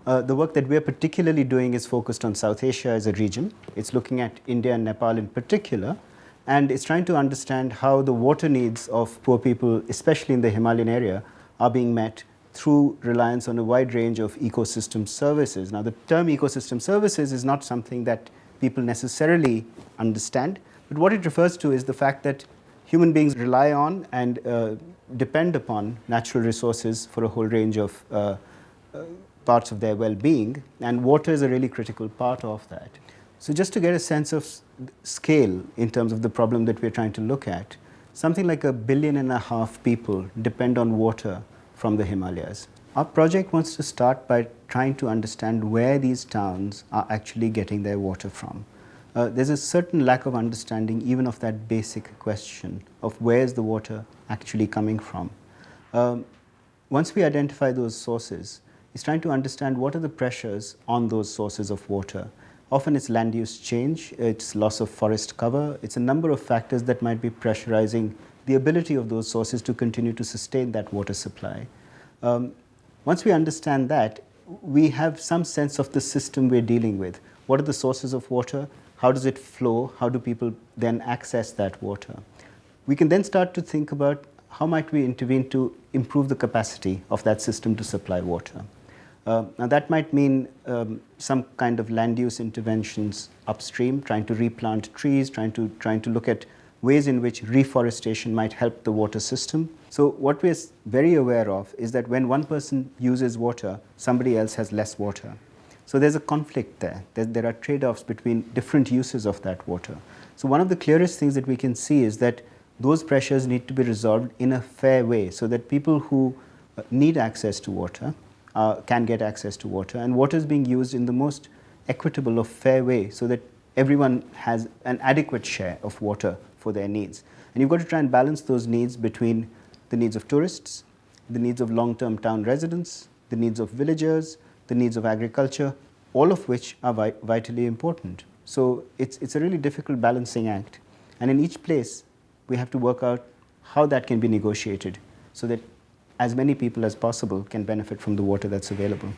The work that we're particularly doing is focused on South Asia as a region. It's looking at India and Nepal in particular, and it's trying to understand how the water needs of poor people, especially in the Himalayan area, are being met through reliance on a wide range of ecosystem services. Now, the term ecosystem services is not something that people necessarily understand, but what it refers to is the fact that human beings rely on and depend upon natural resources for a whole range of parts of their well-being, and water is a really critical part of that. So just to get a sense of scale in terms of the problem that we're trying to look at, something like 1.5 billion people depend on water from the Himalayas. Our project wants to start by trying to understand where these towns are actually getting their water from. There's a certain lack of understanding even of that basic question of where is the water actually coming from. Once we identify those sources, it's trying to understand what are the pressures on those sources of water. Often it's land use change, it's loss of forest cover, it's a number of factors that might be pressurizing the ability of those sources to continue to sustain that water supply. Once we understand that, we have some sense of the system we're dealing with. What are the sources of water? How does it flow? How do people then access that water? We can then start to think about how might we intervene to improve the capacity of that system to supply water. Now that might mean some kind of land use interventions upstream, trying to replant trees, trying to look at ways in which reforestation might help the water system. So what we're very aware of is that when one person uses water, somebody else has less water. So there's a conflict there. There are trade-offs between different uses of that water. So one of the clearest things that we can see is that those pressures need to be resolved in a fair way so that people who need access to water can get access to water, and water is being used in the most equitable or fair way so that everyone has an adequate share of water for their needs. And you've got to try and balance those needs between the needs of tourists, the needs of long-term town residents, the needs of villagers, the needs of agriculture, all of which are vitally important. So it's a really difficult balancing act. And in each place, we have to work out how that can be negotiated so that as many people as possible can benefit from the water that's available.